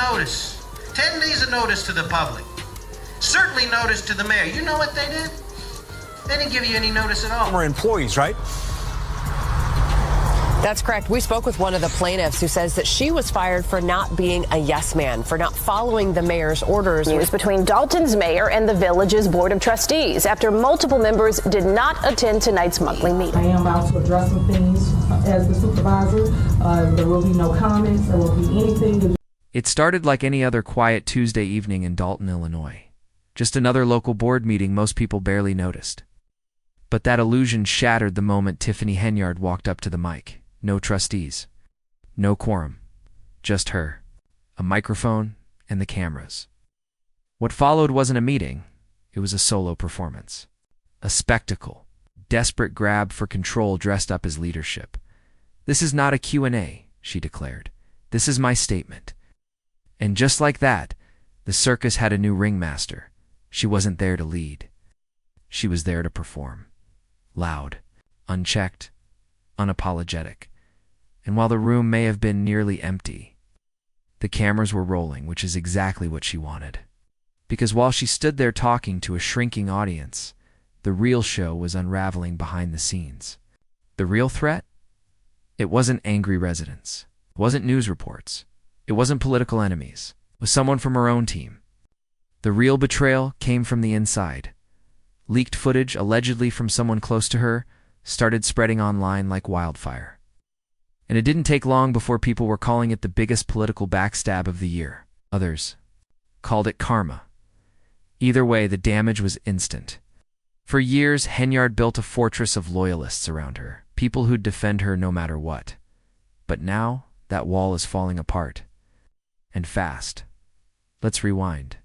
notice. 10 days of notice to the public. Certainly notice to the mayor. You know what they did? They didn't give you any notice at all. Former employees, right? That's correct. We spoke with one of the plaintiffs who says that she was fired for not being a yes man, for not following the mayor's orders. News between Dalton's mayor and the village's board of trustees after multiple members did not attend tonight's monthly meeting. I am about to address some things as the supervisor. There will be no comments. There will be anything. It started like any other quiet Tuesday evening in Dalton, Illinois. Just another local board meeting most people barely noticed. But that illusion shattered the moment Tiffany Henyard walked up to the mic. No trustees. No quorum. Just her. A microphone and the cameras. What followed wasn't a meeting. It was a solo performance. A spectacle. Desperate grab for control dressed up as leadership. "This is not a Q&A," she declared. "This is my statement." And just like that, the circus had a new ringmaster. She wasn't there to lead. She was there to perform. Loud, unchecked, unapologetic. And while the room may have been nearly empty, the cameras were rolling, which is exactly what she wanted. Because while she stood there talking to a shrinking audience, the real show was unraveling behind the scenes. The real threat? It wasn't angry residents. It wasn't news reports. It wasn't political enemies. It was someone from her own team. The real betrayal came from the inside. Leaked footage, allegedly from someone close to her, started spreading online like wildfire. And it didn't take long before people were calling it the biggest political backstab of the year. Others called it karma. Either way, the damage was instant. For years, Henyard built a fortress of loyalists around her, people who'd defend her no matter what. But now, that wall is falling apart. And fast. Let's rewind.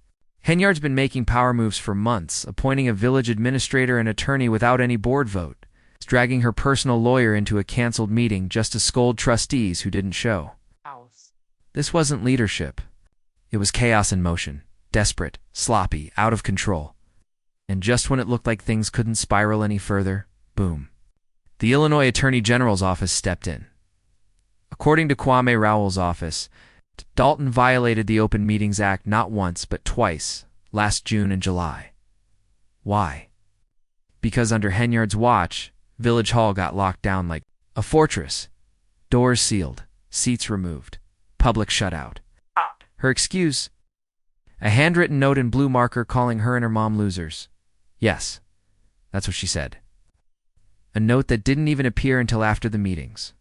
Henyard's been making power moves for months, appointing a village administrator and attorney without any board vote, dragging her personal lawyer into a canceled meeting just to scold trustees who didn't show. This wasn't leadership. It was chaos in motion, desperate, sloppy, out of control. And just when it looked like things couldn't spiral any further, boom. The Illinois Attorney General's office stepped in. According to Kwame Rowell's office, Dalton violated the Open Meetings Act not once but twice, last June and July. Why? Because under Henyard's watch, Village Hall got locked down like a fortress. Doors sealed, seats removed, public shut out. Her excuse? A handwritten note in blue marker calling her and her mom losers. Yes, that's what she said. A note that didn't even appear until after the meetings.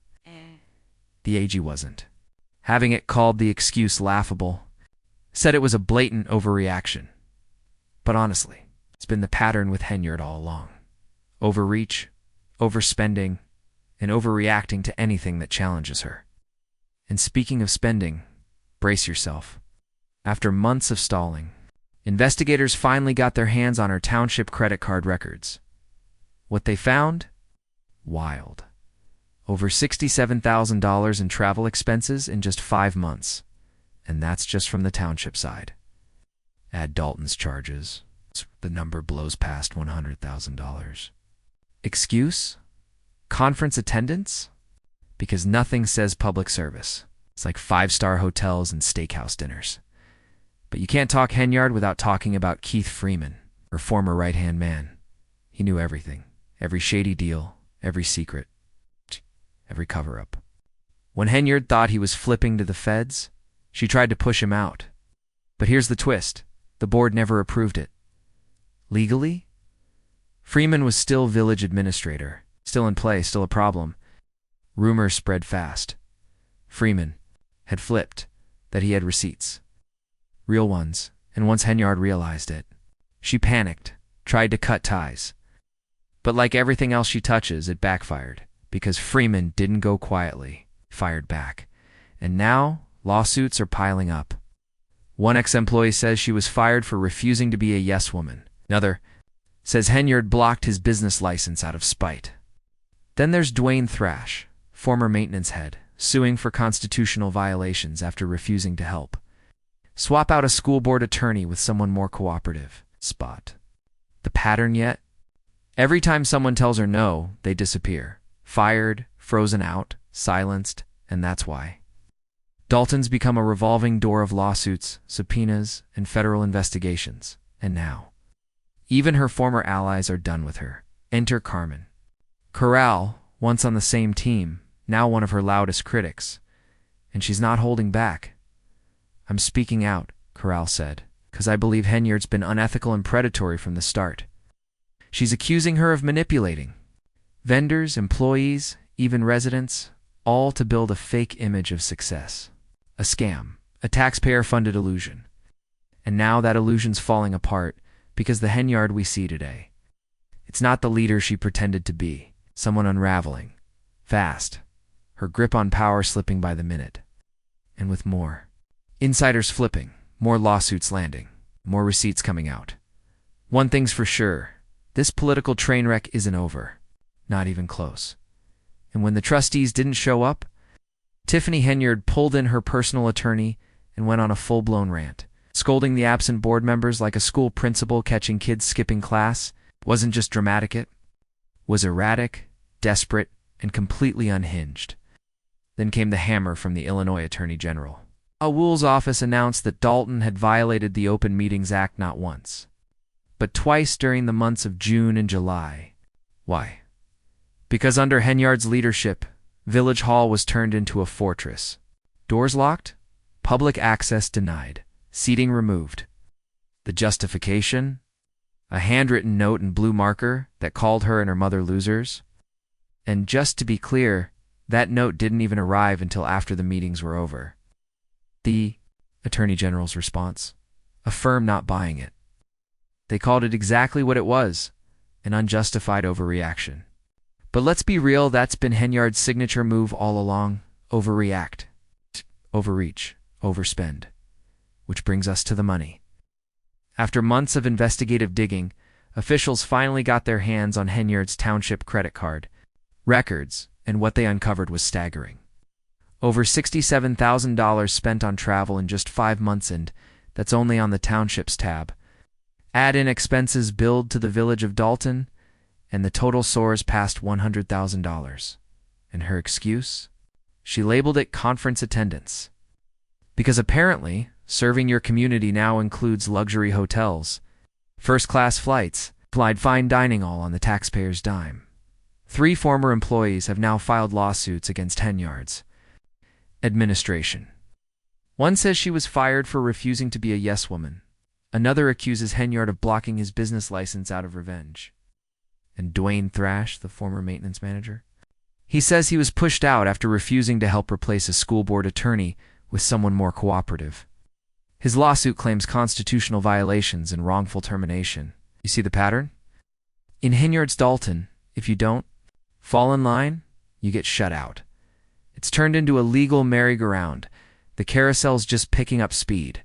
The AG wasn't. Having it called the excuse laughable, said it was a blatant overreaction. But honestly, it's been the pattern with Henyard all along. Overreach, overspending, and overreacting to anything that challenges her. And speaking of spending, brace yourself. After months of stalling, investigators finally got their hands on her township credit card records. What they found? Wild. Over $67,000 in travel expenses in just 5 months. And that's just from the township side. Add Dalton's charges. The number blows past $100,000. Excuse? Conference attendance? Because nothing says public service. It's like 5-star hotels and steakhouse dinners. But you can't talk Henyard without talking about Keith Freeman, her former right-hand man. He knew everything. Every shady deal, every secret, every cover-up. When Henyard thought he was flipping to the feds, she tried to push him out. But here's the twist. The board never approved it. Legally? Freeman was still village administrator, still in play, still a problem. Rumors spread fast. Freeman had flipped, that he had receipts. Real ones, and once Henyard realized it, she panicked, tried to cut ties. But like everything else she touches, it backfired, because Freeman didn't go quietly, fired back. And now, lawsuits are piling up. One ex-employee says she was fired for refusing to be a yes woman. Another says Henyard blocked his business license out of spite. Then there's Dwayne Thrash, former maintenance head, suing for constitutional violations after refusing to help. Swap out a school board attorney with someone more cooperative. Spot. The pattern yet? Every time someone tells her no, they disappear. Fired, frozen out, silenced, and that's why. Dalton's become a revolving door of lawsuits, subpoenas, and federal investigations. And now, even her former allies are done with her. Enter Carmen. Corral, once on the same team, now one of her loudest critics. And she's not holding back. "I'm speaking out," Corral said, "because I believe Henyard's been unethical and predatory from the start. She's accusing her of manipulating vendors, employees, even residents, all to build a fake image of success. A scam, a taxpayer-funded illusion. And now that illusion's falling apart because the Henyard we see today. It's not the leader she pretended to be, someone unraveling, fast, her grip on power slipping by the minute. And with more insiders flipping, more lawsuits landing, more receipts coming out. One thing's for sure, this political train wreck isn't over. Not even close. And when the trustees didn't show up, Tiffany Henyard pulled in her personal attorney and went on a full-blown rant, scolding the absent board members like a school principal catching kids skipping class. Wasn't just dramatic, it was erratic, desperate, and completely unhinged. Then came the hammer from the Illinois Attorney General. Wool's office announced that Dalton had violated the Open Meetings Act not once, but twice during the months of June and July. Why? Because under Henyard's leadership, Village Hall was turned into a fortress. Doors locked, public access denied, seating removed. The justification? A handwritten note in blue marker that called her and her mother losers. And just to be clear, that note didn't even arrive until after the meetings were over. The Attorney General's response? A firm not buying it. They called it exactly what it was, an unjustified overreaction. But let's be real, that's been Henyard's signature move all along. Overreact, overreach, overspend. Which brings us to the money. After months of investigative digging, officials finally got their hands on Henyard's township credit card records, and what they uncovered was staggering. Over $67,000 spent on travel in just 5 months, and that's only on the township's tab. Add in expenses billed to the village of Dalton, and the total soars past $100,000. And her excuse? She labeled it conference attendance. Because apparently, serving your community now includes luxury hotels, first-class flights, fine dining, all on the taxpayer's dime. 3 former employees have now filed lawsuits against Henyard's administration. One says she was fired for refusing to be a yes woman. Another accuses Henyard of blocking his business license out of revenge. And Dwayne Thrash, the former maintenance manager, he says he was pushed out after refusing to help replace a school board attorney with someone more cooperative. His lawsuit claims constitutional violations and wrongful termination. You see the pattern? In Henyard's Dalton, if you don't fall in line, you get shut out. It's turned into a legal merry-go-round. The carousel's just picking up speed.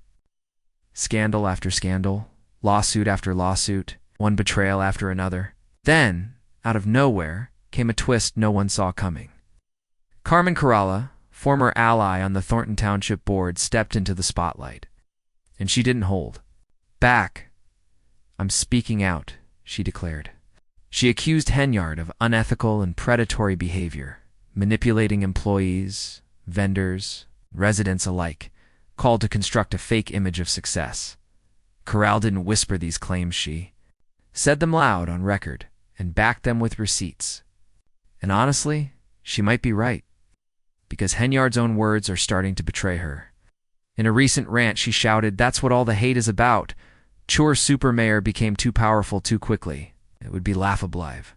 Scandal after scandal, lawsuit after lawsuit, one betrayal after another. Then, out of nowhere, came a twist no one saw coming. Carmen Corrala, former ally on the Thornton Township Board, stepped into the spotlight. And she didn't hold back. "I'm speaking out," she declared. She accused Henyard of unethical and predatory behavior, manipulating employees, vendors, residents alike, called to construct a fake image of success. Corral didn't whisper these claims, she said them loud on record and backed them with receipts. And honestly, she might be right, because Henyard's own words are starting to betray her. In a recent rant, she shouted, "That's what all the hate is about. Chore supermayor became too powerful too quickly. It would be laughable if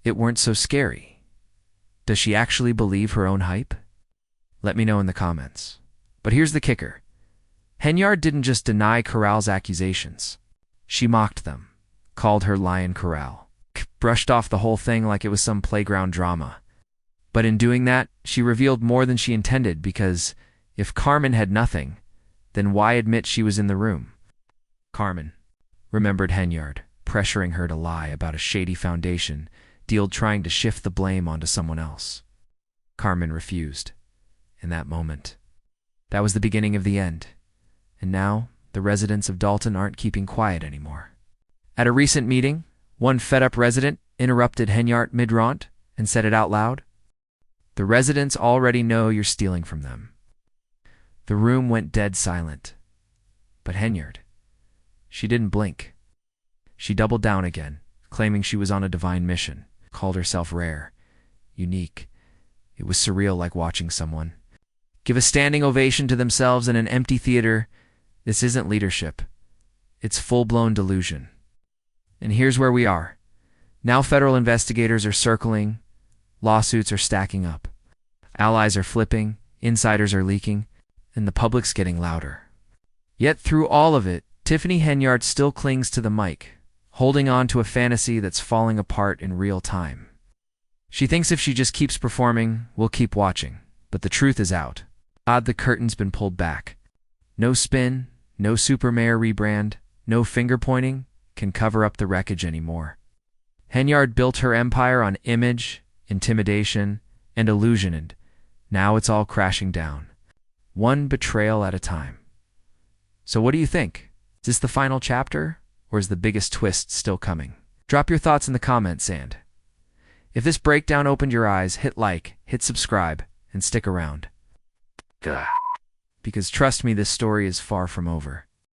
it weren't so scary." Does she actually believe her own hype? Let me know in the comments. But here's the kicker. Henyard didn't just deny Corral's accusations. She mocked them, called her Lion Corral, brushed off the whole thing like it was some playground drama. But in doing that, she revealed more than she intended, because if Carmen had nothing, then why admit she was in the room? Carmen, remembered Henyard, pressuring her to lie about a shady foundation deal, trying to shift the blame onto someone else. Carmen refused. In that moment, that was the beginning of the end. And now, the residents of Dalton aren't keeping quiet anymore. At a recent meeting, one fed-up resident interrupted Henyard mid-rant and said it out loud. "The residents already know you're stealing from them. The room went dead silent. But Henyard, she didn't blink. She doubled down again, claiming she was on a divine mission, called herself rare, unique. It was surreal, like watching someone give a standing ovation to themselves in an empty theater. This isn't leadership. It's full-blown delusion. And here's where we are. Now federal investigators are circling, lawsuits are stacking up, allies are flipping, insiders are leaking, and the public's getting louder. Yet through all of it, Tiffany Henyard still clings to the mic, holding on to a fantasy that's falling apart in real time. She thinks if she just keeps performing, we'll keep watching. But the truth is out. The curtain's been pulled back. No spin, no super mayor rebrand, no finger-pointing can cover up the wreckage anymore. Henyard built her empire on image, intimidation, and illusion, and now it's all crashing down, one betrayal at a time. So what do you think? Is this the final chapter, or is the biggest twist still coming? Drop your thoughts in the comments, and if this breakdown opened your eyes, hit like, hit subscribe, and stick around. Because trust me, this story is far from over.